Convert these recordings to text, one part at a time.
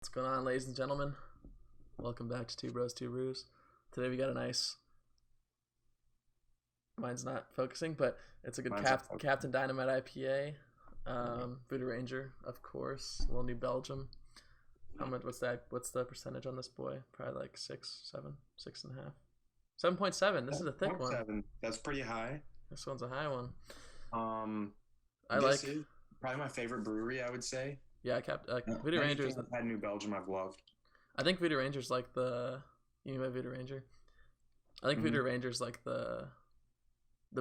What's going on, ladies and gentlemen? Welcome back to Two Bros, Two Brews. Today we got a nice. Mine's not focusing, but it's a good Captain Dynamite IPA. Voodoo Ranger, of course. A little New Belgium. How much? What's that? What's the percentage on this boy? Probably like 6, 7, 6.5, 7.7. This is a thick one. 7. That's pretty high. This one's a high one. This is probably my favorite brewery, I would say. Yeah, Voodoo Rangers. I've had New Belgium, I've loved. I think Voodoo Ranger's like the. You know about Voodoo Ranger? I think Voodoo Ranger's like the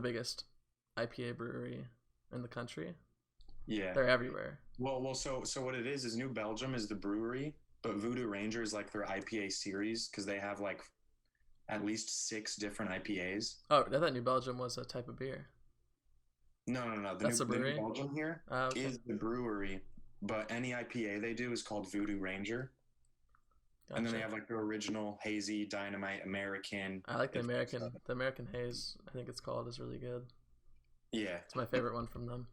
biggest IPA brewery in the country. Yeah, they're everywhere. Well, so what it is New Belgium is the brewery, but Voodoo Ranger is like their IPA series because they have like at least 6 different IPAs. Oh, I thought New Belgium was a type of beer. No. That's the brewery. The New Belgium here is the brewery, but any IPA they do is called Voodoo Ranger. Gotcha. And then they have like the original hazy Dynamite American. I like the American haze. I think it's called is really good. Yeah, it's my favorite one from them.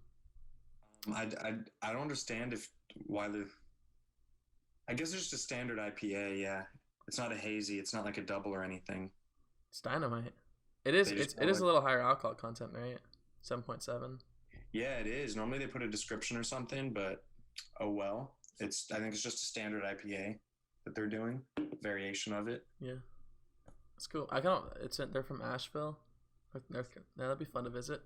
I don't understand why I guess it's just a standard IPA. Yeah, it's not a hazy. It's not like a double or anything. It's Dynamite. It is. It is a little higher alcohol content, right? 7.7. Yeah, it is. Normally they put a description or something, but oh well. I think it's just a standard IPA that they're doing, variation of it. Yeah, it's cool. They're from Asheville. That'd be fun to visit.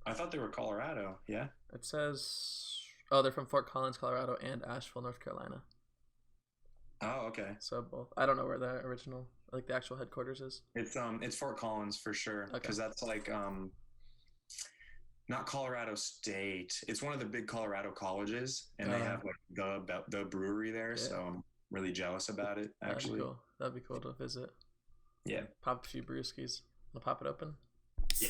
I thought they were Colorado. Yeah. It says, they're from Fort Collins, Colorado, and Asheville, North Carolina. Oh, okay. So both. I don't know where the original, like the actual headquarters is. It's Fort Collins for sure, because that's like not Colorado State. It's one of the big Colorado colleges, and they have like the brewery there. Yeah. So I'm really jealous about it. Actually, that'd be cool to visit. Yeah. Pop a few brewskis. I'll pop it open. Yeah.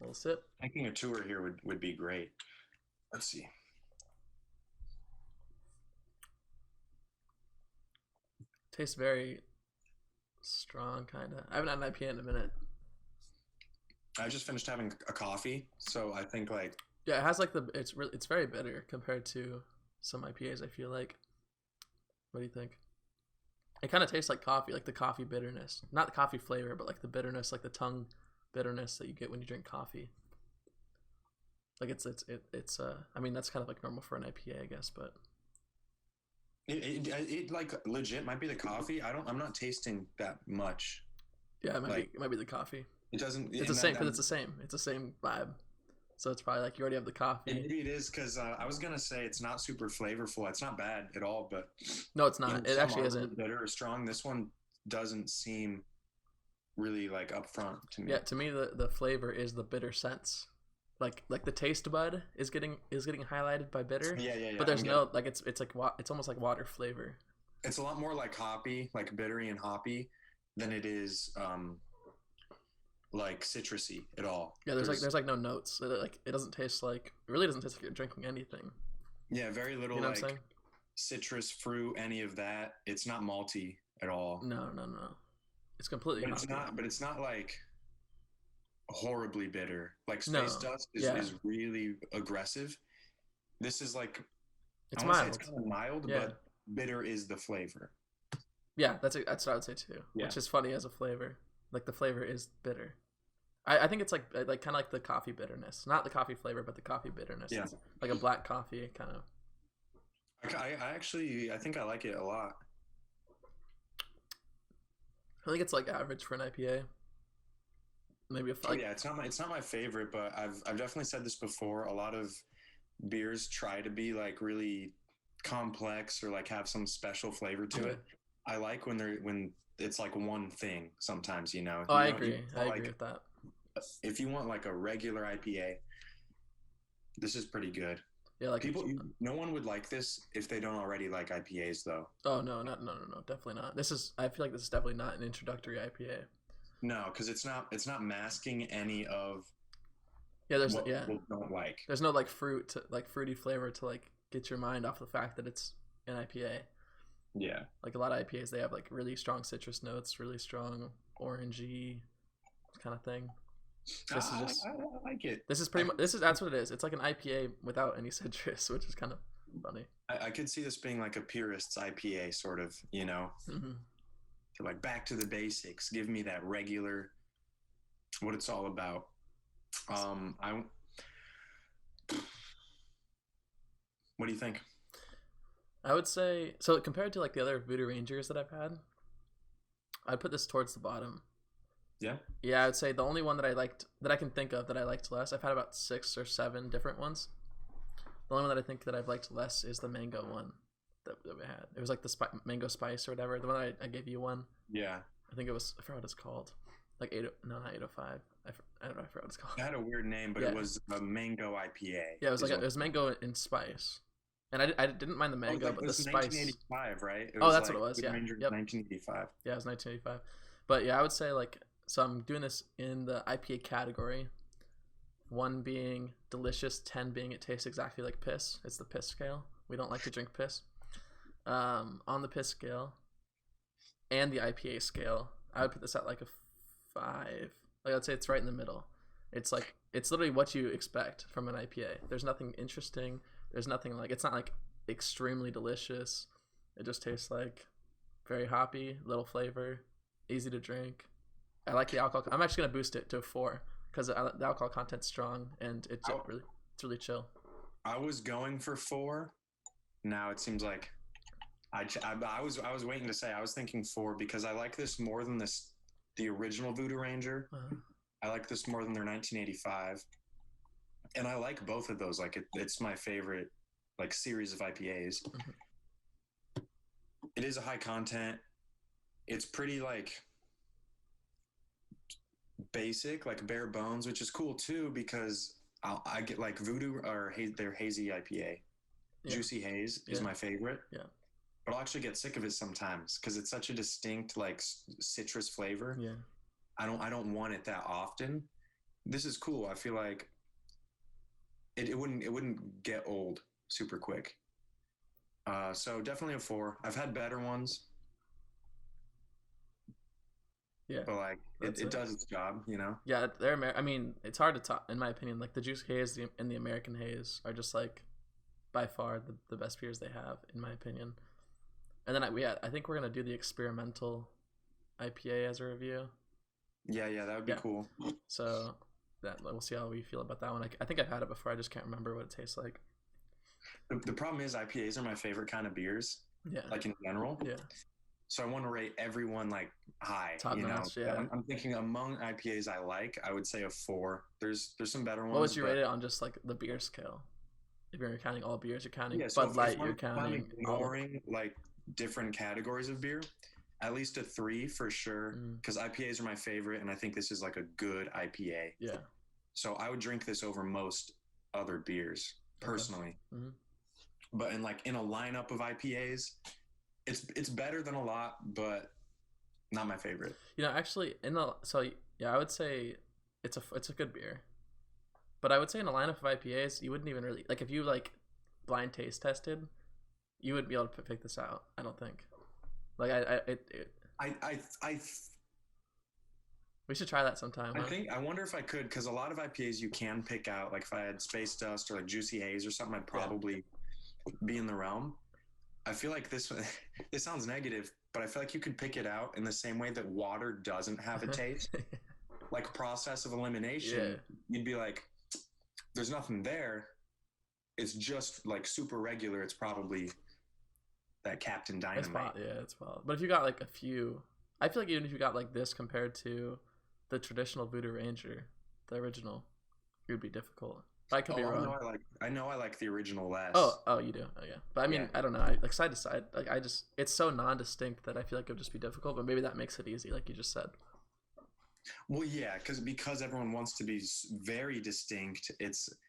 A little sip. Taking a tour here would be great. Let's see. Tastes very strong, kind of. I haven't had an IPA in a minute. I just finished having a coffee, so I think like it has like it's very bitter compared to some IPAs. I feel like. What do you think? It kind of tastes like coffee, like the coffee bitterness, not the coffee flavor, but like the bitterness, like the tongue bitterness that you get when you drink coffee. Like it's I mean that's kind of like normal for an IPA, I guess, but it like legit might be the coffee. I'm not tasting that much. Yeah, it might be the coffee. It doesn't. It's the same because it's the same. It's the same vibe. So it's probably like you already have the coffee. Maybe it is because I was gonna say it's not super flavorful. It's not bad at all, but no, it's not. It actually isn't bitter or strong. This one doesn't seem really like upfront to me. Yeah, to me the flavor is the bitter sense. Like the taste bud is getting highlighted by bitter. Yeah. But there's no like it's like it's almost like water flavor. It's a lot more like hoppy, like bittery and hoppy, than it is like citrusy at all. Yeah, there's like no notes. It doesn't taste like it really doesn't taste like you're drinking anything. Yeah, very little. You know like what I'm saying? Citrus, fruit, any of that. It's not malty at all. No. It's completely. But it's not like horribly bitter. Like Space Dust is really aggressive. This is like it's mild. It's kind of mild, but bitter is the flavor. Yeah, that's what I would say too. Yeah. Which is funny as a flavor. Like the flavor is bitter. I think it's like kind of like the coffee bitterness, not the coffee flavor, but the coffee bitterness. Yeah, it's like a black coffee kind of. I think I like it a lot. I think it's like average for an IPA. Maybe it's not my favorite, but I've definitely said this before. A lot of beers try to be like really complex or like have some special flavor to it. I like when it's like one thing sometimes, you know. I agree. I agree with that. If you want like a regular IPA, this is pretty good. Yeah, like no one would like this if they don't already like IPAs though. Oh no, definitely not. I feel like this is definitely not an introductory IPA. No, because it's not masking any of what people don't like. There's no like fruity flavor to like get your mind off the fact that it's an IPA. Yeah. Like a lot of IPAs, they have like really strong citrus notes, really strong orangey kind of thing. This is just I like it. This is pretty much that's what it is. It's like an IPA without any citrus, which is kind of Funny. I could see this being like a purist's IPA, sort of. Hmm. To like back to the basics. Give me that regular, what it's all about. I. What do you think? I would say so compared to like the other Voodoo Rangers that I've had, I'd put this towards the bottom. Yeah. Yeah, I would say the only one that I liked that I can think of that I liked less. I've had about 6 or 7 different ones. The only one that I think that I've liked less is the mango one that we had. It was like the mango spice or whatever. The one I gave you one. Yeah. I think it was. I forgot what it's called. Like no, not 805. I don't know. I forgot what it's called. It had a weird name, but Yeah. it was a mango IPA. Yeah, it was like it was mango and spice, and I didn't mind the mango, like, but it the was spice. 1985, right? It Oh, was that's like what it was. Good Yeah. Rangers Yep. 1985. Yeah, it was 1985. But yeah, I would say like so. I'm doing this in the IPA category. 1 being delicious, 10 being it tastes exactly like piss. It's the piss scale. We don't like to drink piss. On the piss scale and the IPA scale, I would put this at like a 5. Like I'd say it's right in the middle. It's literally what you expect from an IPA. There's nothing interesting. There's nothing like it's not like extremely delicious. It just tastes like very hoppy, little flavor, easy to drink. I like the alcohol. I'm actually gonna boost it to a 4 because the alcohol content's strong and it's really chill. I was going for 4. Now it seems like I was waiting to say I was thinking 4 because I like this more than the original Voodoo Ranger. I like this more than their 1985, and I like both of those. Like it's my favorite like series of IPAs. Mm-hmm. It is a high content. It's pretty like basic, like bare bones, which is cool too because I get like Voodoo or their hazy IPA. Yeah. Juicy Haze is my favorite. Yeah. But I'll actually get sick of it sometimes because it's such a distinct like citrus flavor. Yeah. I don't want it that often. This is cool. I feel like it wouldn't get old super quick. So definitely a 4. I've had better ones. Yeah. But like it does its job, Yeah, I mean, it's hard to talk in my opinion. Like the Juicy Haze and the American Haze are just like by far the best beers they have in my opinion. And then I think we're gonna do the experimental IPA as a review. Yeah, that would be cool. So we'll see how we feel about that one. I think I've had it before. I just can't remember what it tastes like. The problem is IPAs are my favorite kind of beers. Yeah. Like in general. Yeah. So I want to rate everyone like high. Top notch. Yeah. I'm thinking among IPAs I would say a 4. There's some better ones. What would you rate it on just like the beer scale? If you're counting all beers, you're counting so Bud Light, you're counting ignoring like different categories of beer. At least a 3 for sure, because IPAs are my favorite, and I think this is like a good IPA. Yeah. So I would drink this over most other beers personally. Okay. Mm-hmm. But in a lineup of IPAs, it's better than a lot, but not my favorite. Actually, I would say it's a good beer, but I would say in a lineup of IPAs, you wouldn't even really like if you like blind taste tested, you wouldn't be able to pick this out. I don't think. Like we should try that sometime. Huh? I wonder if I could, because a lot of IPAs you can pick out. Like if I had Space Dust or like Juicy Haze or something, I'd probably be in the realm. I feel like this sounds negative, but I feel like you could pick it out in the same way that water doesn't have a taste. Like process of elimination, you'd be like, there's nothing there. It's just like super regular. It's probably that Captain Dynamite. It's wild. But if you got like a few, I feel like even if you got like this compared to the traditional Voodoo Ranger, the original, it would be difficult. I could be wrong. I know I like the original less. Oh, you do. Oh, yeah. But I mean, I don't know. Like side to side, like it's so non-distinct that I feel like it would just be difficult. But maybe that makes it easy, like you just said. Well, yeah, because everyone wants to be very distinct.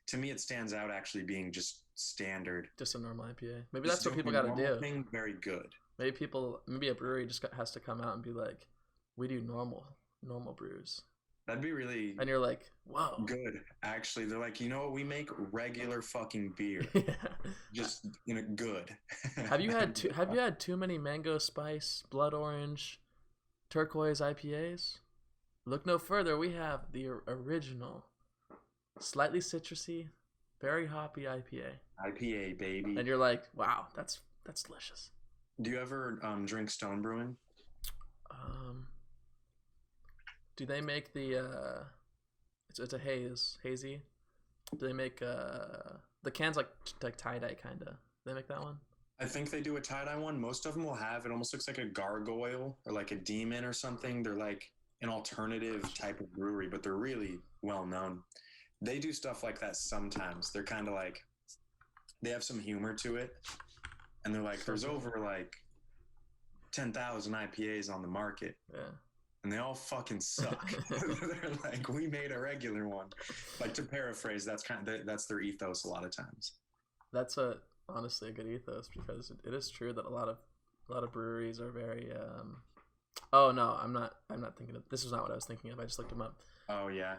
To me, it stands out actually being just standard. Just a normal IPA. Maybe that's what people got to do. Thing, very good. Maybe a brewery just has to come out and be like, we do normal brews. That'd be really. And you're like, whoa. Good. Actually, they're like, you know what? We make regular fucking beer. Just good. Have you had too many mango spice, blood orange, turquoise IPAs? Look no further. We have the original, slightly citrusy, Berry hoppy IPA. IPA, baby. And you're like, wow, that's delicious. Do you ever drink Stone Brewing? Um, do they make the it's a hazy? Do they make the cans like tie-dye kind of? They make that one? I think they do a tie-dye one. Most of them will have, it almost looks like a gargoyle or like a demon or something. They're like an alternative type of brewery, but they're really well known. They do stuff like that sometimes. They're kind of like, they have some humor to it. And they're like, there's over like 10,000 IPAs on the market. Yeah. And they all fucking suck. They're like, we made a regular one. Like, to paraphrase, that's their ethos a lot of times. That's honestly a good ethos, because it is true that a lot of breweries are very oh no, I'm not thinking of, this is not what I was thinking of. I just looked them up. Oh yeah.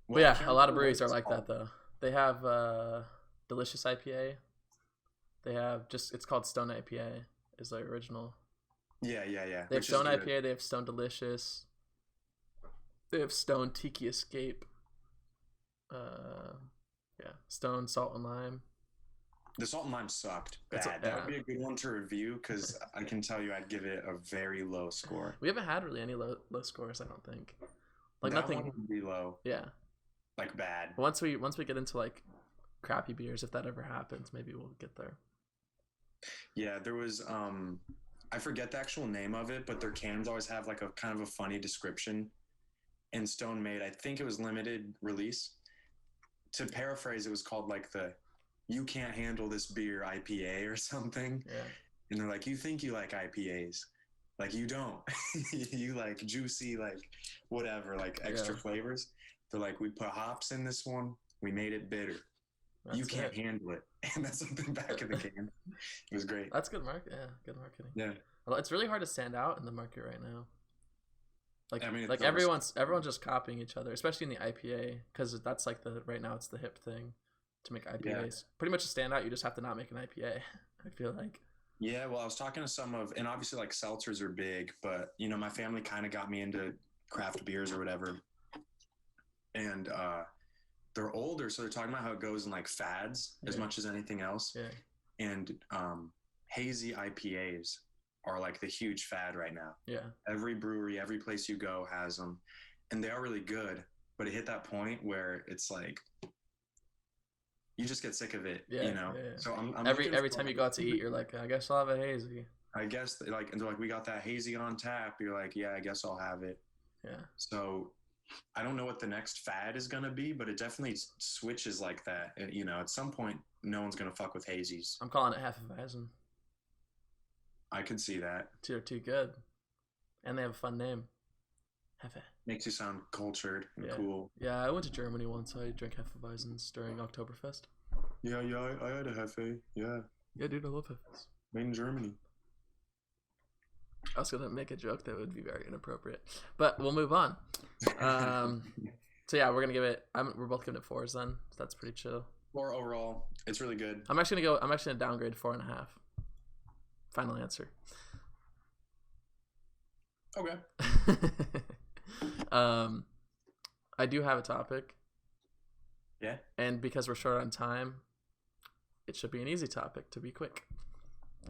Well, but yeah, a lot of breweries are like that though. They have Delicious IPA. They have it's called Stone IPA is their original. Yeah. They have Stone IPA, they have Stone Delicious. They have Stone Tiki Escape. Yeah, Stone Salt and Lime. The Salt and Lime sucked bad. That would be a good one to review, because I can tell you I'd give it a very low score. We haven't had really any low scores, I don't think. Like that nothing one would be low. Yeah. Like bad. But once we get into like crappy beers, if that ever happens, maybe we'll get there. Yeah, there was I forget the actual name of it, but their cans always have like a kind of a funny description. And Stone made, I think it was limited release. To paraphrase, it was called like the "You Can't Handle This Beer" IPA or something. Yeah. And they're like, you think you like IPAs, like you don't. You like juicy, like whatever, like extra flavors. They're like, we put hops in this one, we made it bitter. You can't handle it. And that's something back in the can. It was great. That's good good marketing. Yeah. Well, it's really hard to stand out in the market right now. Like, I mean, like everyone's just copying each other, especially in the IPA, because that's like right now it's the hip thing to make IPAs. Yeah. Pretty much to stand out, you just have to not make an IPA. I feel like. Yeah, well, I was talking to and obviously like seltzers are big, but you know, my family kind of got me into craft beers or whatever, and they're older, so they're talking about how it goes in like fads as much as anything else. Yeah. And hazy IPAs are like the huge fad right now. Yeah. Every brewery, every place you go has them, and they are really good. But it hit that point where it's like you just get sick of it, you know. Yeah. So I'm every time you go out to eat, you're like, I guess I'll have a hazy. I guess like, and they're like, we got that hazy on tap. You're like, yeah, I guess I'll have it. Yeah. So I don't know what the next fad is gonna be, but it definitely switches like that. And, you know, at some point, no one's gonna fuck with hazies. I'm calling it Hefeweizen. I could see that. They're too good, and they have a fun name. Hefe makes you sound cultured and cool. Yeah, I went to Germany once. I drank Hefeweizens during Oktoberfest. Yeah, I had a Hefe. Yeah. Yeah, dude, I love Hefes. Made in Germany. I was gonna make a joke that would be very inappropriate, but we'll move on. So yeah, we're gonna give it. We're both giving it 4s then. So that's pretty chill. 4 overall. It's really good. I'm actually gonna downgrade 4.5. Final answer. Okay. I do have a topic. Yeah. And because we're short on time, it should be an easy topic to be quick.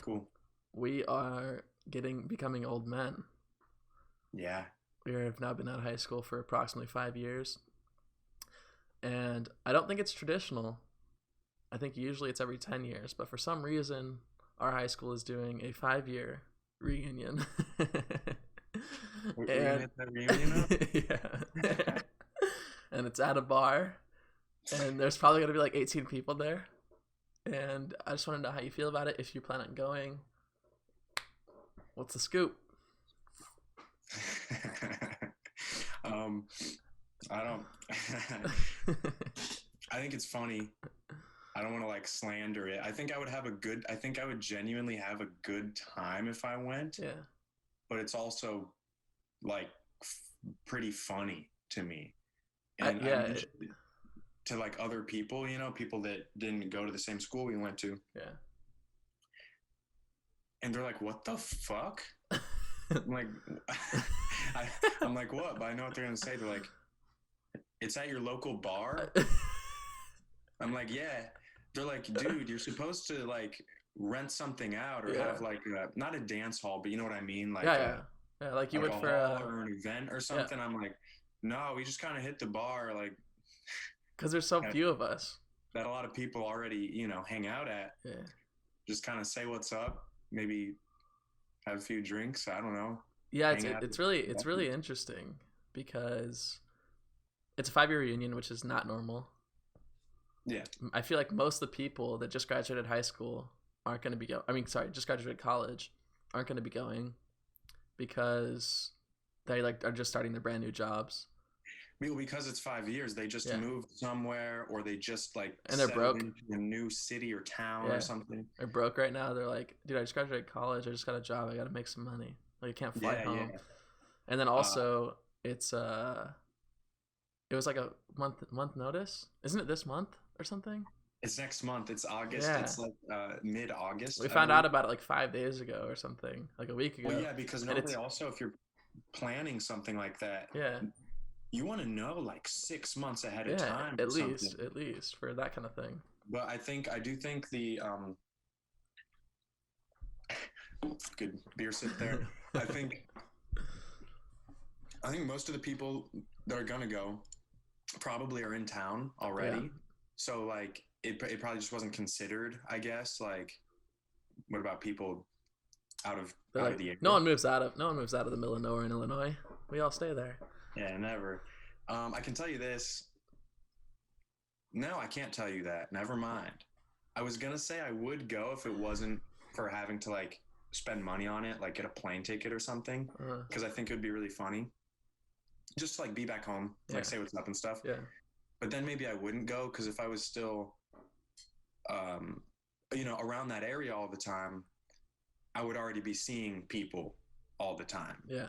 Cool. We are becoming old men. Yeah. We have now been out of high school for approximately 5 years. And I don't think it's traditional. I think usually it's every 10 years. But for some reason, our high school is doing a 5-year reunion. We're gonna hit that reunion up? Yeah. And it's at a bar. And there's probably going to be like 18 people there. And I just want to know how you feel about it. If you plan on going, what's the scoop? I don't. I think it's funny. I don't want to like slander it. I think I would genuinely have a good time if I went. Yeah. But it's also like pretty funny to me. And to like other people, you know, people that didn't go to the same school we went to. Yeah. And they're like, what the fuck? I'm like, I'm like, what? But I know what they're going to say. They're like, it's at your local bar? I'm like, yeah. they're like, dude, you're supposed to like rent something out or Yeah. have like not a dance hall, but you know what I mean, like Yeah, yeah, yeah. Like you like would a for hall or an event or yeah, something. I'm like, no, we just kind of hit the bar like because there's so that, few of us. that a lot of people already, hang out at. Yeah. Just kind of say what's up, maybe have a few drinks. I don't know. Yeah, Hang out. it's really interesting because it's a 5 year reunion, which is not normal. Yeah. I feel like most of the people that just graduated high school aren't going to be go. I mean, sorry, just graduated college aren't going to be going because they like are just starting their brand new jobs. Well, because it's 5 years, they just Yeah. moved somewhere, or they just like And they're settled broke. into a new city or town Yeah. or something. They're broke right now. They're like, dude, I just graduated college. I just got a job. I got to make some money. Like, I can't fly Yeah, home. yeah. And then also, it's it was like a month notice. Isn't it this month or something? It's next month. It's August. Yeah. It's like mid-August. We I found out believe. about it like 5 days ago or something, like a week ago. Well, yeah, because And normally it's also if you're planning something like that, yeah, you want to know like 6 months ahead of yeah, time or at something. least for that kind of thing. But I do think the good beer sip there. I think most of the people that are gonna go probably are in town already. Yeah. So like it probably just wasn't considered, I guess. Like, what about people out of They're out like, of the area? no one moves out of the middle of nowhere in Illinois. We all stay there. Yeah, never. I can tell you this. No, I can't tell you that. Never mind. I was gonna say I would go if it wasn't for having to like spend money on it, like get a plane ticket or something, because I think it would be really funny. Just like be back home, like say what's up and stuff. Yeah. But then maybe I wouldn't go because if I was still, around that area all the time, I would already be seeing people all the time. Yeah.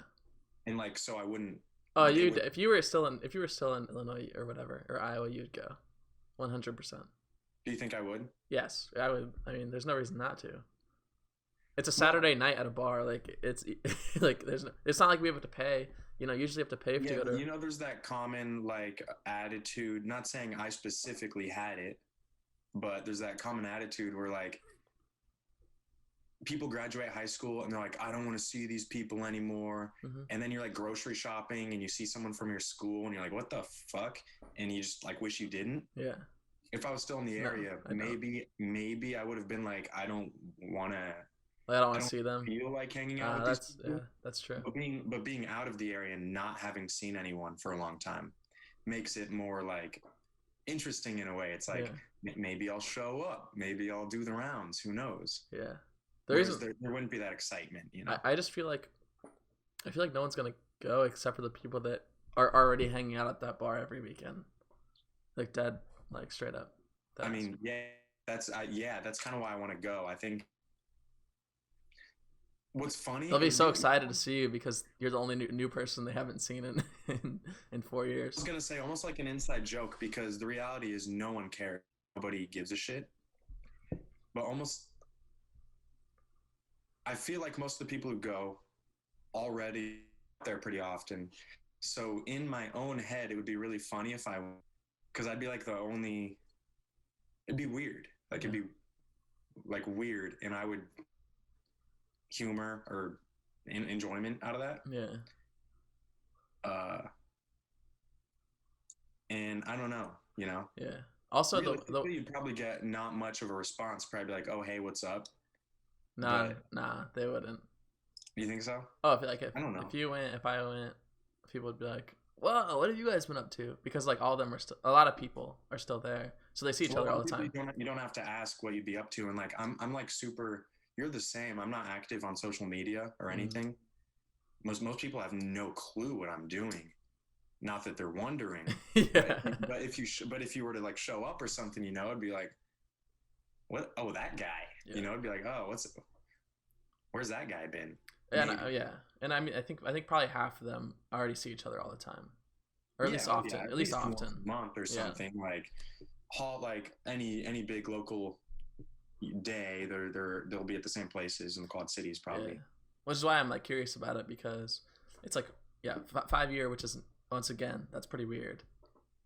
And like, so I wouldn't. Oh, if you were still in Illinois or whatever or Iowa, you'd go, 100%. Do you think I would? Yes, I would. I mean, there's no reason not to. It's a Saturday night at a bar. Like it's like it's not like we have to pay. Usually you have to pay to go to. There's that common like attitude. Not saying I specifically had it, but there's that common attitude where like people graduate high school and they're like, I don't want to see these people anymore. Mm-hmm. And then you're like grocery shopping and you see someone from your school and you're like, what the fuck? And you just like wish you didn't. Yeah. If I was still in the area, maybe I would have been like, I don't want to. I don't want to see them. Feel like hanging out with these people. Yeah, that's true. But being out of the area and not having seen anyone for a long time makes it more like interesting in a way. It's like maybe I'll show up, maybe I'll do the rounds. Who knows? Yeah, there wouldn't be that excitement, I just feel like no one's gonna go except for the people that are already hanging out at that bar every weekend, like dead, like straight up. I mean, that's kind of why I want to go. I think. What's funny? They'll be so excited to see you because you're the only new person they haven't seen in 4 years. I was gonna say almost like an inside joke because the reality is no one cares, nobody gives a shit. But I feel like most of the people who go already there pretty often. So in my own head, it would be really funny if because I'd be like it'd be weird. Like it'd be like weird, and I would humor or enjoyment out of that. Yeah. And I don't know, Yeah. Also, you'd probably get not much of a response. Probably like, "Oh, hey, what's up?" Nah, they wouldn't. You think so? Oh, if I don't know. If I went, people would be like, "Whoa, what have you guys been up to?" Because like all of them a lot of people are still there, so they see each other all the time. You don't have to ask what you'd be up to, and like I'm like super. You're the same. I'm not active on social media or anything. Most people have no clue what I'm doing. Not that they're wondering. Yeah. But if you were to like show up or something, it'd be like, what? Oh, that guy. Yeah. It'd be like, oh, where's that guy been? And and I mean, I think probably half of them already see each other all the time, or at least often. At least often. Once a month or something like any big local day, they'll be at the same places in the Quad Cities probably. Yeah. Which is why I'm like curious about it because it's like 5 year, which is once again that's pretty weird.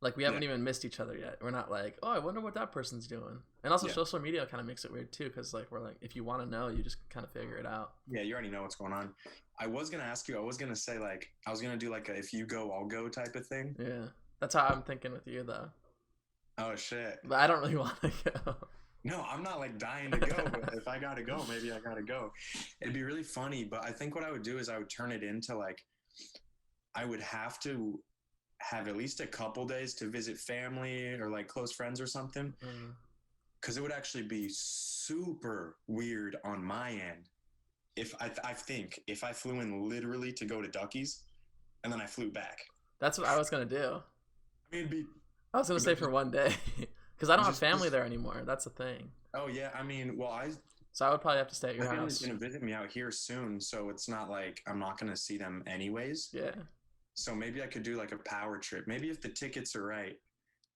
Like we haven't even missed each other yet. We're not like, oh, I wonder what that person's doing. And also social media kind of makes it weird too, because like we're like, if you want to know, you just kind of figure it out. Yeah, you already know what's going on. I was gonna ask you. I was gonna say like I was gonna do like a if you go, I'll go type of thing. Yeah, that's how I'm thinking with you though. Oh shit! But I don't really want to go. No, I'm not like dying to go, but if I gotta go, maybe I gotta go. It'd be really funny, but I think what I would do is I would turn it into like I would have to have at least a couple days to visit family or like close friends or something. Because it would actually be super weird on my end if I think if I flew in literally to go to Ducky's and then I flew back. That's what I was gonna do. I mean, I was gonna say for one day because I don't have family there anymore. That's the thing. Oh yeah, I mean, so I would probably have to stay at your house. My family's gonna visit me out here soon, so it's not like I'm not gonna see them anyways. Yeah. So maybe I could do like a power trip. Maybe if the tickets are right,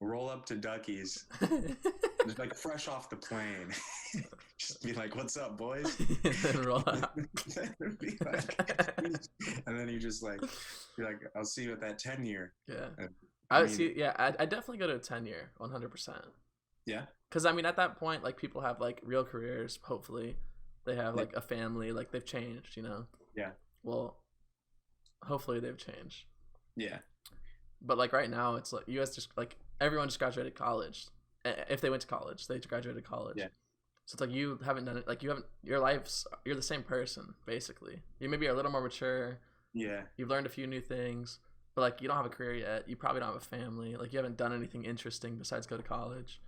roll up to Ducky's, just like fresh off the plane. Just be like, "What's up, boys?" And then roll up. And then you just like, you're like, "I'll see you at that 10-year." Yeah. I see. Yeah, I definitely go to a 10-year, 100%. Yeah. Because I mean, at that point, like people have like real careers. Hopefully, they have like a family. Like they've changed. You know. Yeah. Well, hopefully they've changed. Yeah. But like right now, it's like you guys just like everyone just graduated college. If they went to college, they graduated college. Yeah. So it's like you haven't done it. Like you haven't. You're the same person basically. You maybe are a little more mature. Yeah. You've learned a few new things, but like you don't have a career yet. You probably don't have a family. Like you haven't done anything interesting besides go to college.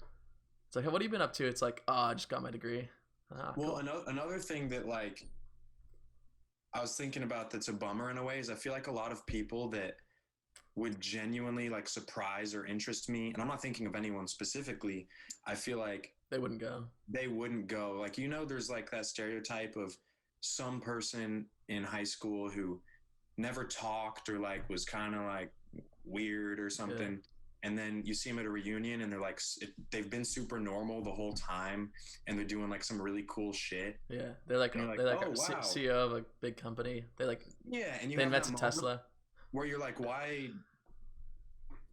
It's like, hey, what have you been up to? It's like, oh, I just got my degree. Well, cool. another thing that like I was thinking about that's a bummer in a way is I feel like a lot of people that would genuinely like surprise or interest me, and I'm not thinking of anyone specifically, I feel like they wouldn't go. Like, you know, there's like that stereotype of some person in high school who never talked or like was kind of like weird or something. Yeah. And then you see them at a reunion and they're like, they've been super normal the whole time and they're doing like some really cool shit. Yeah. They're like, CEO of a big company. They like, and they invented Tesla. Where you're like, why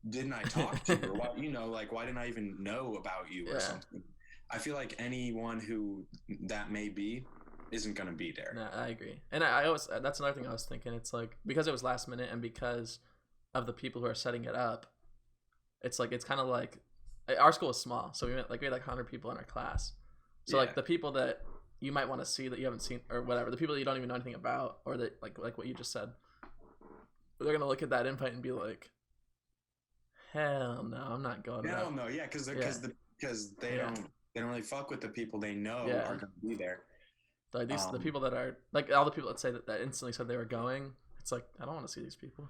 didn't I talk to you? Or why, you know, like, why didn't I even know about you or something? I feel like anyone who that may be isn't going to be there. No, I agree. And I always, that's another thing I was thinking. It's like, because it was last minute and because of the people who are setting it up, it's like, it's kind of like, our school is small. So we had like 100 people in our class. So like the people that you might want to see that you haven't seen or whatever, the people that you don't even know anything about, or that like what you just said, they're going to look at that invite and be like, hell no, I'm not going. Hell no. Yeah. Cause they don't really fuck with the people they know are going to be there. Like the people that are like all the people that say that instantly said they were going. It's like, I don't want to see these people.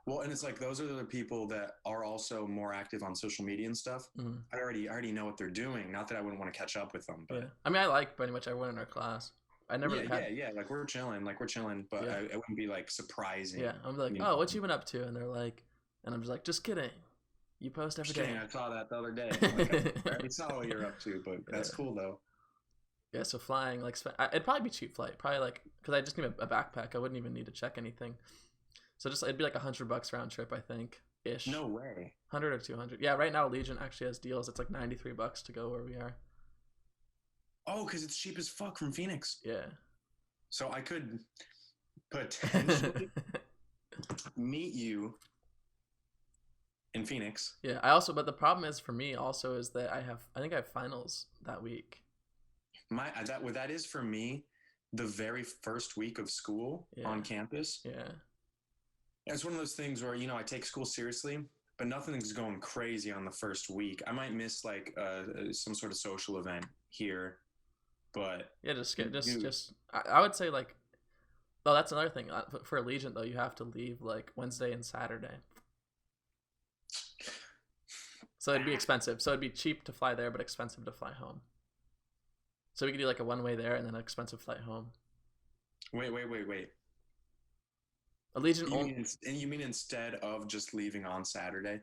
Well, and it's like those are the people that are also more active on social media and stuff. Mm-hmm. I already know what they're doing. Not that I wouldn't want to catch up with them, but I mean, I like pretty much everyone in our class. I never like we're chilling, but it wouldn't be like surprising. Yeah, I'm like, oh, what you been up to? And they're like, and I'm just like, just kidding. You post every day. I saw that the other day. Like, I already saw what you're up to, but that's cool though. Yeah, so flying, like, it'd probably be cheap flight. Probably like, because I just need a backpack. I wouldn't even need to check anything. So just it'd be like $100 round trip, I think, ish. No way. 100 or 200. Yeah, right now Allegiant actually has deals. It's like $93 to go where we are. Oh, because it's cheap as fuck from Phoenix. Yeah. So I could potentially meet you in Phoenix. Yeah, but the problem is for me also is that I think I have finals that week. That is for me the very first week of school on campus. Yeah. It's one of those things where, you know, I take school seriously, but nothing's going crazy on the first week. I might miss like some sort of social event here, but yeah, I would say like, oh, that's another thing for Allegiant though. You have to leave like Wednesday and Saturday. So it'd be expensive. So it'd be cheap to fly there, but expensive to fly home. So we could do like a one-way there and then an expensive flight home. Wait. Allegiant you mean instead of just leaving on Saturday?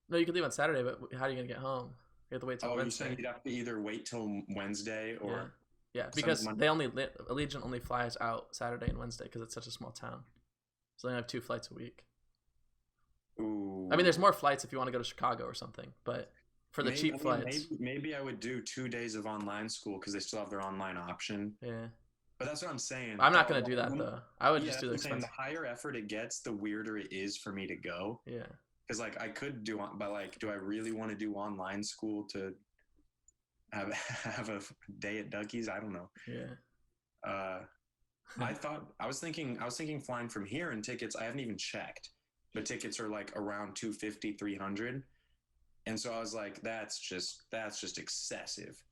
No, you could leave on Saturday, but how are you gonna get home? You have to wait till Wednesday. You're saying you'd have to either wait till Wednesday or because Allegiant only flies out Saturday and Wednesday because it's such a small town, so they only have 2 flights a week. I mean, there's Ooh. more flights if you want to go to Chicago or something, but for the Maybe cheap I mean maybe flights, maybe I would do 2 days of online school because they still have their online option. yeah. But that's what I'm saying. I'm not gonna do that though. I would Yeah, just do that's the what I'm saying. The expensive. higher effort it gets, the weirder it is for me to go. Yeah, Because like I could do, but like, do I really want to do online school to have have a day at Ducky's? I don't know. yeah. Uh, I was thinking flying from here, and tickets I haven't even checked, but tickets are like around 250, 300. And so I was like, that's just excessive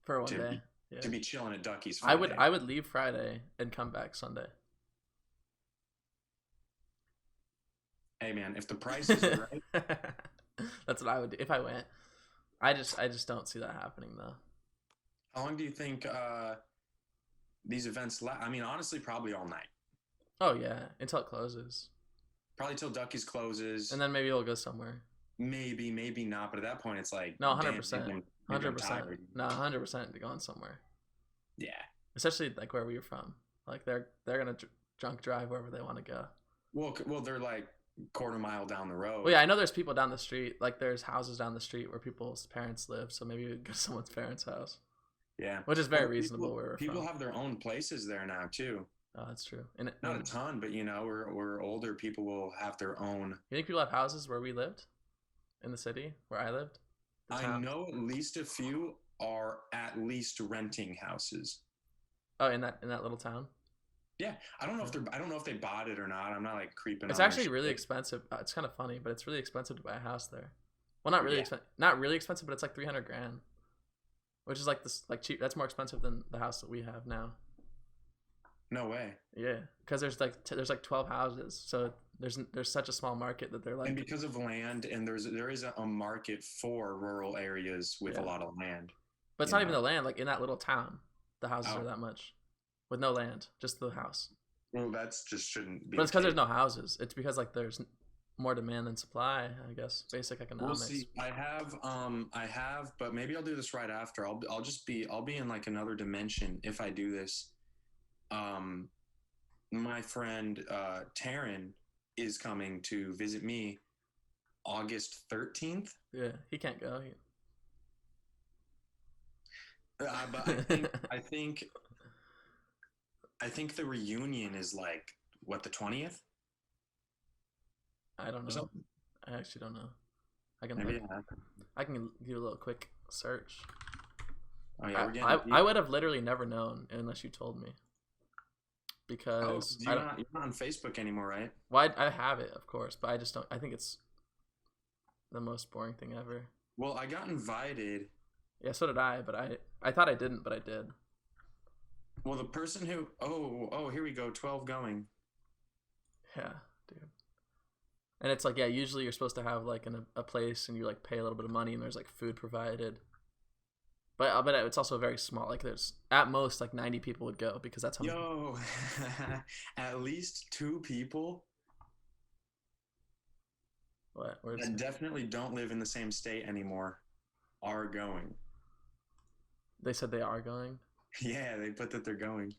For one to day. be Yeah. to be chilling at Ducky's for a day. I would leave Friday and come back Sunday. Hey man, if the price is right, That's what I would do if I went. I just don't see that happening though. how long do you think these events last? I mean, honestly, probably all night. Oh yeah, until it closes, Probably till Ducky's closes. and then maybe we'll go somewhere. Maybe, maybe not. But at that point, it's like, No, hundred damn, percent, maybe hundred I'm percent. tired. No, 100% going somewhere. Yeah. Especially like where we're from. Like they're gonna drunk drive wherever they want to go. Well, they're like quarter mile down the road. Well, yeah, I know there's people down the street. Like there's houses down the street where people's parents live. So maybe we'd go to someone's parents' house, Yeah. which is very Well, reasonable where we're people from. have their own places there now too. Oh, that's true. And Not a ton, but we're older. People will have their own. you think people have houses where we lived, in the city where I lived? The I town? know at least a few are at least renting houses. Oh, in that little town. Yeah, I don't know if I don't know if they bought it or not. I'm not like creeping. It's on their actually really shit. expensive. It's kind of funny, but it's really expensive to buy a house there. Well, not really Yeah. expensive. Not really expensive, but it's like 300 grand, which is like this like cheap. That's more expensive than the house that we have now. No way. Yeah, because there's like 12 houses, so there's such a small market that they're And like. because of land, and there is a market for rural areas with Yeah. a lot of land. But it's you not even know? the land. Like in that little town, the houses Oh. are that much, with no land, just the house. Well, that's just shouldn't be. But it's the because there's case. no houses. It's because like there's more demand than supply. I guess basic We'll economics. see. I have, but maybe I'll do this right after. I'll be in like another dimension if I do this. My friend Taryn is coming to visit me August 13th. Yeah, he can't go. But I think the reunion is like what, the 20th I don't or know. something. I actually don't know. I can Maybe look, it happened. I can do a little quick search. Oh yeah, we're getting. I would have literally never known unless you told me. Oh, Because you're not on Facebook anymore, right? well, I have it, of course, but I just don't. I think it's the most boring thing ever. Well, I got invited. Yeah, so did I, but I thought I didn't, but I did. Well, the person who here we go, 12 going. Yeah, dude. And it's like, yeah, usually you're supposed to have like a place and you like pay a little bit of money and there's like food provided. But it's also very small. Like there's at most like 90 people would go because that's how many. Yo, at least 2 people What? Where's that definitely don't live in the same state anymore are going. they said they are going? Yeah, they put that they're going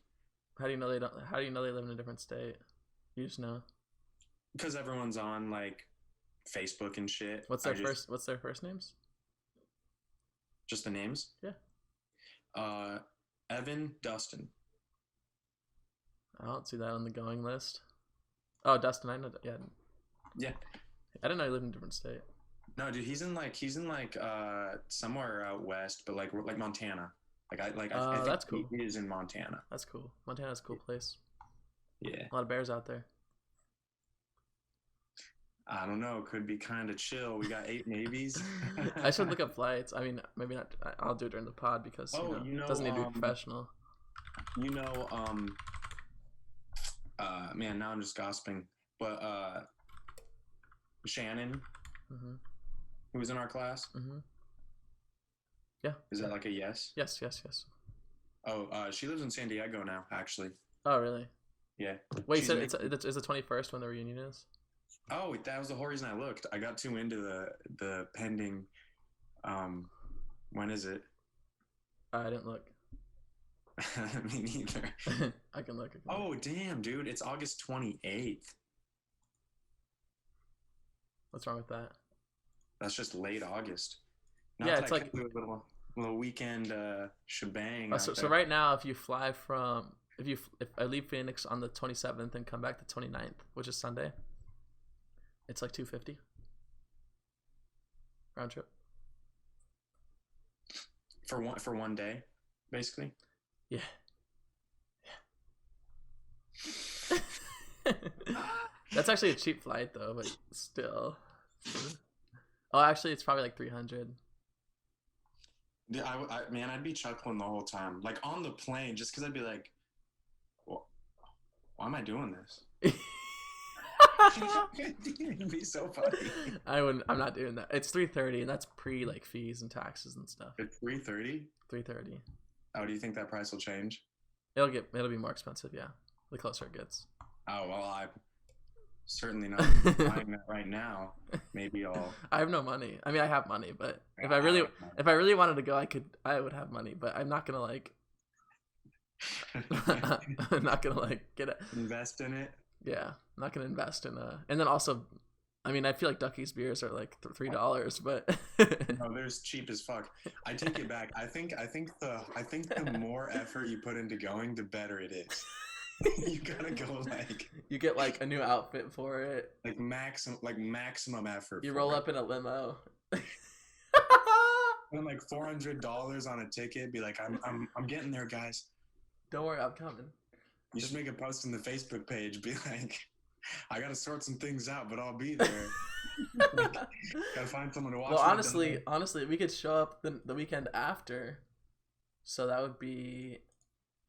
How do you know they don't? How do you know they live in a different state? You just know. because everyone's on like Facebook and shit. What's their first names? Just the names? Yeah. Evan, Dustin. I don't see that on the going list. Oh, Dustin, I know that. Yeah. Yeah. I didn't know he lived in a different state. No, dude, he's in like somewhere out west, but like Montana. I think that's cool. he is in Montana. That's cool. Montana's a cool place. Yeah. A lot of bears out there. I don't know. Could be kind of chill. We got 8 navies. I should look up flights. I mean, maybe not. I'll do it during the pod because it doesn't need to be professional. You know, man, now I'm just gossiping. But Shannon, Mm-hmm. who was in our class, Mm-hmm. Yeah. is that like a yes? Yes. Yes. Yes. Oh, she lives in San Diego now, actually. Oh, really? Yeah. Wait, She's so it's the 21st when the reunion is? Oh, that was the whole reason I looked. I got too into the pending. When is it? I didn't look. Me neither. I can look. Oh, damn, dude! It's August 28th. What's wrong with that? That's just late August. Not Yeah, that it's I like could do a little weekend shebang out so. So there. right now, if you fly from if I leave Phoenix on the 27th and come back the 29th, which is Sunday, it's like 250 round trip. For one day, basically. Yeah. That's actually a cheap flight though, but still. Oh, actually, it's probably like 300. Yeah, man, I'd be chuckling the whole time, like on the plane, just because I'd be like, well, why am I doing this? It'd be so funny. I wouldn't. I'm not doing that. It's 330, and that's pre like fees and taxes and stuff. It's 330. 330. Oh, do you think that price will change? It'll be more expensive. Yeah, the closer it gets. Oh well, I'm certainly not buying that right now. Maybe I'll. I have no money. I mean, I have money, but if Yeah, I really wanted to go, I would have money, but I'm not gonna like. I'm not gonna like get it. Invest in it. Yeah, I'm not gonna invest in and then also, I mean, I feel like Ducky's beers are like $3, but No, they're cheap as fuck. I take it back. I think the more effort you put into going, the better it is. You gotta go like you get like a new outfit for it. like maximum effort. You roll up in a limo. Spend like $400 on a ticket. Be like, I'm getting there, guys. Don't worry, I'm coming. You should make a post on the Facebook page. Be like, I gotta sort some things out, but I'll be there. Like, gotta find someone to watch. Well, honestly, we could show up the weekend after, so that would be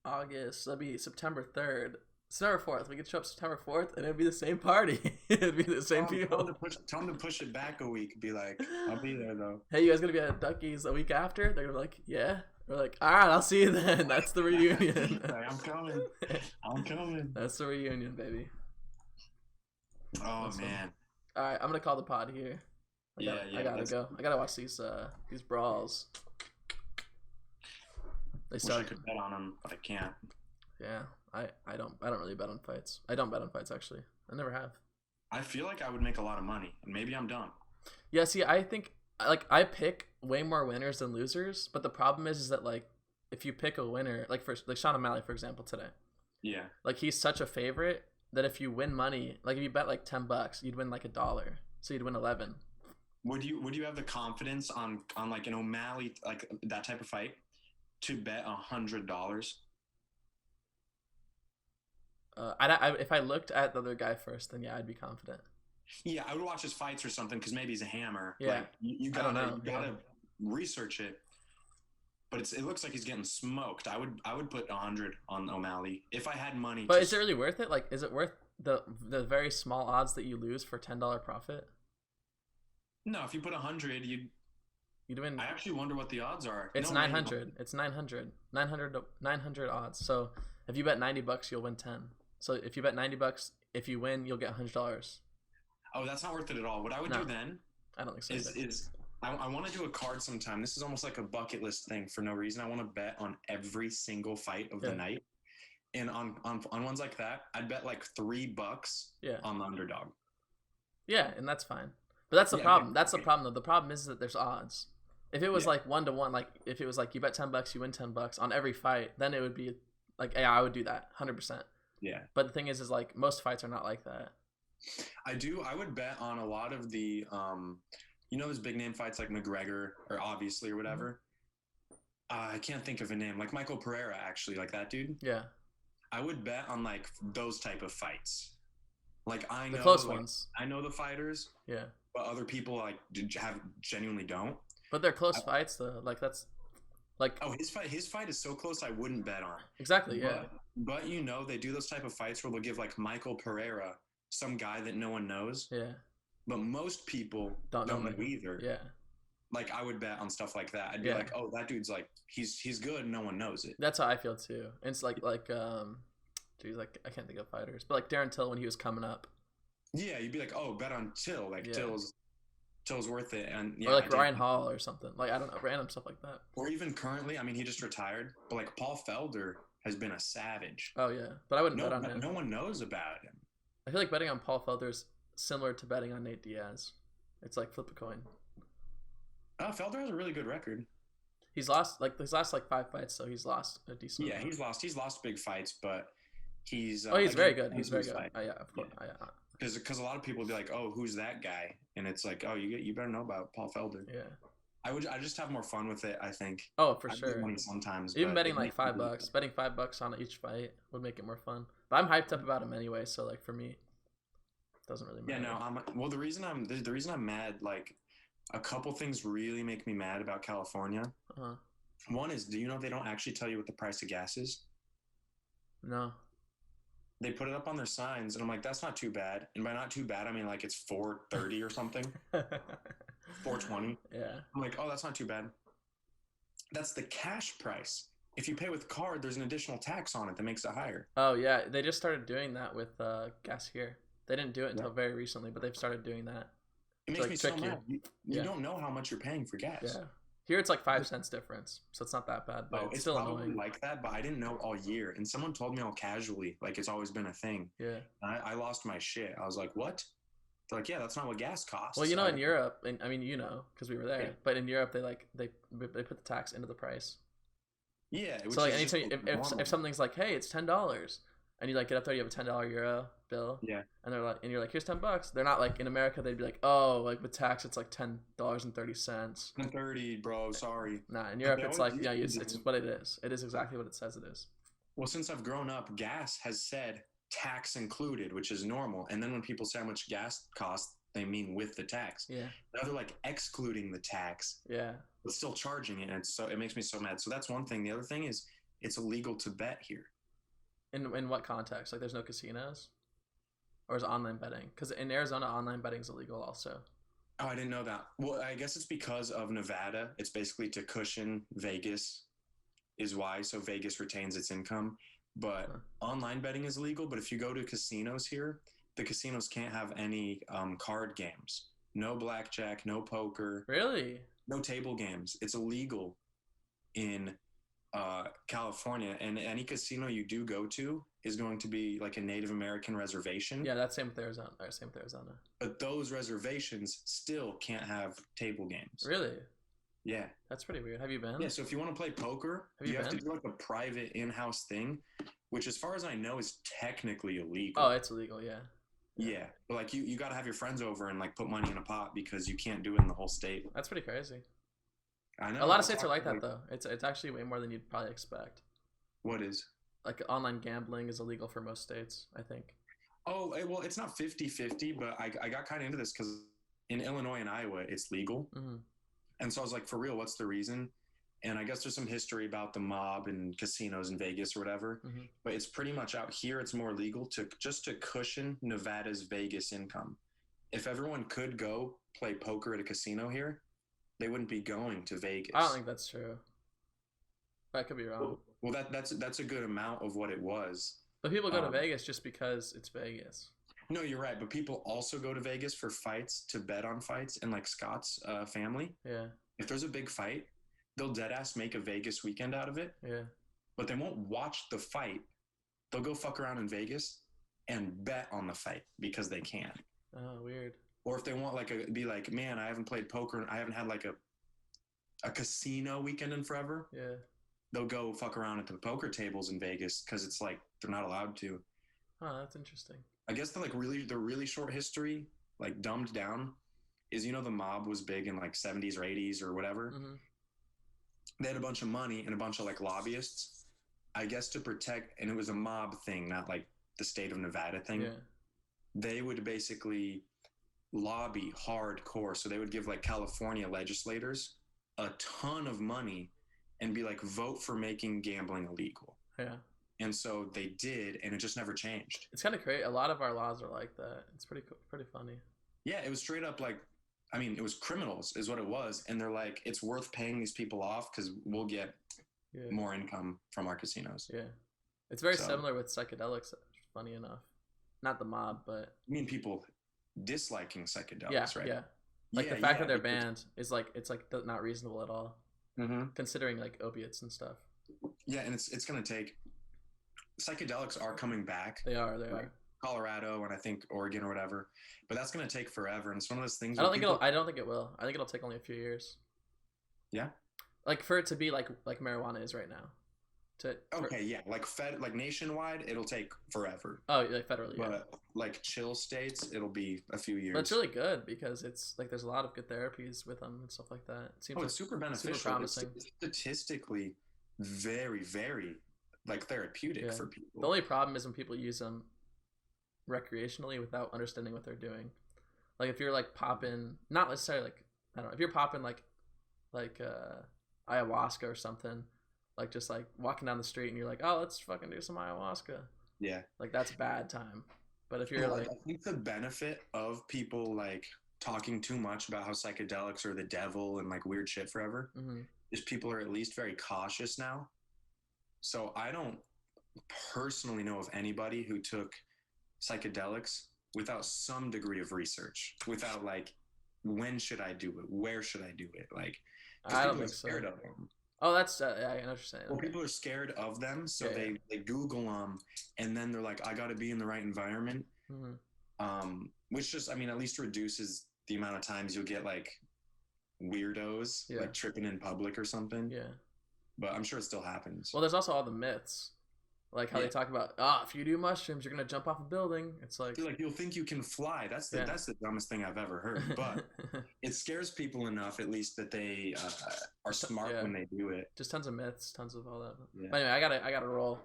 August. That'd be September 3rd, September 4th. We could show up September 4th, and it'd be the same party. It'd be the same people. Tell them to push it back a week. Be like, I'll be there though. Hey, you guys gonna be at Ducky's a week after? They're gonna be like, yeah. We're like, all right, I'll see you then. That's the reunion. Like, I'm coming. I'm coming. That's the reunion, baby. Oh That's man. All right, I'm gonna call the pod here. I gotta go. I gotta watch these brawls. They Wish I start. could bet on them, but I can't. Yeah, I don't really bet on fights. I don't bet on fights actually. I never have. I feel like I would make a lot of money, and maybe I'm dumb. Yeah, see, I think I pick way more winners than losers, but the problem is that like if you pick a winner, like Sean O'Malley for example today, Yeah. like he's such a favorite that if you win money, like if you bet like $10, you'd win like $1, so you'd win 11. Would you have the confidence on like an O'Malley, like that type of fight, to bet $100? If I looked at the other guy first, then yeah, I'd be confident. Yeah, I would watch his fights or something because maybe he's a hammer. Yeah. Like, you I don't gotta know. you gotta research it. But it looks like he's getting smoked. I would put 100 on O'Malley if I had money. But is it really worth it? Like, is it worth the very small odds that you lose for $10 profit? No, if you put 100, You'd win. I actually wonder what the odds are. It's No, 900. It's 900. 900 odds. So if you bet $90, you'll win 10. So if you bet $90, if you win, you'll get $100. Oh, that's not worth it at all. What I would do then I don't think so. is I want to do a card sometime. This is almost like a bucket list thing for no reason. I want to bet on every single fight of the night. And on ones like that, I'd bet like $3 on the underdog. Yeah, and that's fine. But that's the problem. That's the problem though. The problem is that there's odds. If it was like 1-to-1, like if it was like you bet $10, you win $10 on every fight, then it would be like, yeah, I would do that 100%. Yeah. But the thing is like most fights are not like that. I would bet on a lot of the those big name fights like McGregor or obviously or whatever. I can't think of a name, like Michael Pereira actually, like that dude. Yeah. I would bet on like those type of fights. Like I know the close ones. I know the fighters. Yeah. But other people like genuinely don't. But they're close fights though. Like that's like his fight is so close I wouldn't bet on. Exactly, yeah. But they do those type of fights where they'll give like Michael Pereira, some guy that no one knows. Yeah. But most people don't know either. Yeah. Like I would bet on stuff like that. I'd be like, oh, that dude's like he's good, no one knows it. That's how I feel too. And it's like geez, like I can't think of fighters. But like Darren Till when he was coming up. Yeah, you'd be like, oh, bet on Till. Like Till's worth it. And or like Ryan Hall or something. Like I don't know, random stuff like that. Or even currently, I mean he just retired, but like Paul Felder has been a savage. Oh yeah. But I wouldn't bet on him. No one knows about him. I feel like betting on Paul Felder is similar to betting on Nate Diaz. It's like flip a coin. Felder has a really good record. He's lost like his last like 5 fights, so he's lost a decent Yeah, amount. he's lost big fights, but he's Oh, he's very again, good. He's very good. fight. Oh yeah, of course. Yeah. Oh, yeah. Because a lot of people would be like, oh, who's that guy? And it's like, oh, you better know about Paul Felder. Yeah. I just have more fun with it, I think. Oh, for I sure. money sometimes, Even but betting it like makes me $5, betting $5 on each fight would make it more fun. But I'm hyped up about him anyway, so like for me, it doesn't really matter. Yeah, no, well, the reason I'm mad, like a couple things really make me mad about California. Uh-huh. One is, do you know they don't actually tell you what the price of gas is? No. They put it up on their signs, and I'm like, that's not too bad. And by not too bad, I mean like it's $4.30 or something, $4.20. Yeah. I'm like, oh, that's not too bad. That's the cash price. If you pay with card, there's an additional tax on it that makes it higher. Oh yeah, they just started doing that with gas here. They didn't do it until very recently, but they've started doing that. It makes like, me so mad. You Yeah. don't know how much you're paying for gas. Yeah. Here it's like 5 cents difference, so it's not that bad, but it's still probably annoying. like that, but I didn't know all year. And someone told me all casually, like it's always been a thing. Yeah. And I lost my shit. I was like, what? They're like, yeah, that's not what gas costs. Well, you know, in Europe, and I mean, you know, because we were there, Yeah. but in Europe they put the tax into the price. Yeah. So like anytime if something's like, hey, it's $10, and you like get up there, you have a $10 euro bill. Yeah. And they're like, and you're like, here's $10. They're not like in America. They'd be like, oh, like with tax, it's like $10.30. 30, bro. Sorry. Nah, in Europe, it's like, yeah, always it's what it is. It is exactly what it says it is. Well, since I've grown up, gas has said tax included, which is normal. And then when people say how much gas costs, they mean with the tax. Yeah. Now they're like excluding the tax, Yeah. but still charging it. And so it makes me so mad. So that's one thing. The other thing is it's illegal to bet here. In what context? Like, there's no casinos, or is it online betting? Because in Arizona, online betting is illegal also. Oh, I didn't know that. Well, I guess it's because of Nevada. It's basically to cushion Vegas is why. So Vegas retains its income. But online betting is illegal. But if you go to casinos here, the casinos can't have any card games. No blackjack, no poker. Really? No table games. It's illegal in California. And any casino you do go to is going to be like a Native American reservation. Yeah, that's same with Arizona. Same with Arizona. But those reservations still can't have table games. Really? Yeah. That's pretty weird. Have you been? Yeah, so if you want to play poker, you have to do like a private in-house thing, which as far as I know is technically illegal. Oh, it's illegal, yeah. Yeah. But like you got to have your friends over and like put money in a pot because you can't do it in the whole state. That's pretty crazy. I know. A lot of states are like that though. It's actually way more than you'd probably expect. What is? Like online gambling is illegal for most states, I think. Oh, well, it's not 50-50, but I got kind of into this because in Illinois and Iowa, it's legal. Mm-hmm. And so I was like, for real, what's the reason? And I guess there's some history about the mob and casinos in Vegas or whatever. Mm-hmm. But it's pretty much out here. It's more legal to cushion Nevada's Vegas income. If everyone could go play poker at a casino here, they wouldn't be going to Vegas. I don't think that's true. I could be wrong. Well, that's a good amount of what it was. But people go to Vegas just because it's Vegas. No, you're right. But people also go to Vegas for fights, to bet on fights, and like Scott's family. Yeah. If there's a big fight, they'll deadass make a Vegas weekend out of it. Yeah. But they won't watch the fight. They'll go fuck around in Vegas and bet on the fight because they can. Oh, weird. Or if they want be like, man, I haven't played poker and I haven't had like a casino weekend in forever. Yeah. They'll go fuck around at the poker tables in Vegas because it's like they're not allowed to. Oh, that's interesting. I guess the really short history, like dumbed down, is the mob was big in like 70s or 80s or whatever. Mm-hmm. They had a bunch of money and a bunch of like lobbyists, I guess, to protect, and it was a mob thing, not like the state of Nevada thing. Yeah. They would basically lobby hardcore. So they would give like California legislators a ton of money and be like, vote for making gambling illegal. Yeah. And so they did, and it just never changed. It's kind of crazy. A lot of our laws are like that. It's pretty funny. Yeah, it was straight up like, I mean, it was criminals is what it was. And they're like, it's worth paying these people off because we'll get more income from our casinos. Yeah. It's very similar with psychedelics, funny enough. Not the mob, but... I mean, people disliking psychedelics, yeah, right? Yeah. Like the fact that they're banned is like, it's like not reasonable at all. Mm-hmm. Considering like opiates and stuff. Yeah, and it's going to take... Psychedelics are coming back. They are. Colorado and I think Oregon or whatever. But that's going to take forever, and it's one of those things I where don't think people, it'll. I don't think it will. I think it'll take only a few years. yeah. Like for it to be like marijuana is right now. Okay, yeah, like nationwide, it'll take forever. Oh, like federally, yeah. But like chill states, it'll be a few years. But it's really good because it's like there's a lot of good therapies with them and stuff like that. It seems it's super beneficial. super promising. It's statistically very, very like therapeutic for people. The only problem is when people use them recreationally without understanding what they're doing. Like if you're like popping, not necessarily like I don't know, if you're popping like ayahuasca or something, like just like walking down the street and you're like, oh, let's fucking do some ayahuasca. Yeah. Like that's bad time. But if you're like, I think the benefit of people like talking too much about how psychedelics are the devil and like weird shit forever is people are at least very cautious now. So I don't personally know of anybody who took psychedelics without some degree of research, without like, when should I do it? Where should I do it? Like, I don't think scared so. of them. Oh, that's I know what you're saying. Well, people are scared of them, so they Google them, and then they're like, I got to be in the right environment. Which just, I mean, at least reduces the amount of times you'll get like weirdos like tripping in public or something. Yeah. But I'm sure it still happens. Well, there's also all the myths. Like how they talk about, if you do mushrooms, you're gonna jump off a building. It's like you'll think you can fly. That's the dumbest thing I've ever heard. But it scares people enough, at least, that they are smart when they do it. Just tons of myths, tons of all that. Yeah. But anyway, I gotta roll.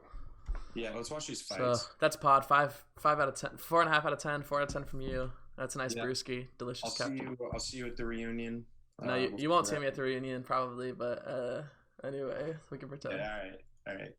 Yeah, let's watch these fights. So that's pod 5 out of 10, 4.5 out of 10, 4 out of 10 from you. That's a nice brewski, delicious. I'll see you at the reunion. No, you won't see me at the reunion probably, but anyway, we can pretend. Yeah, all right.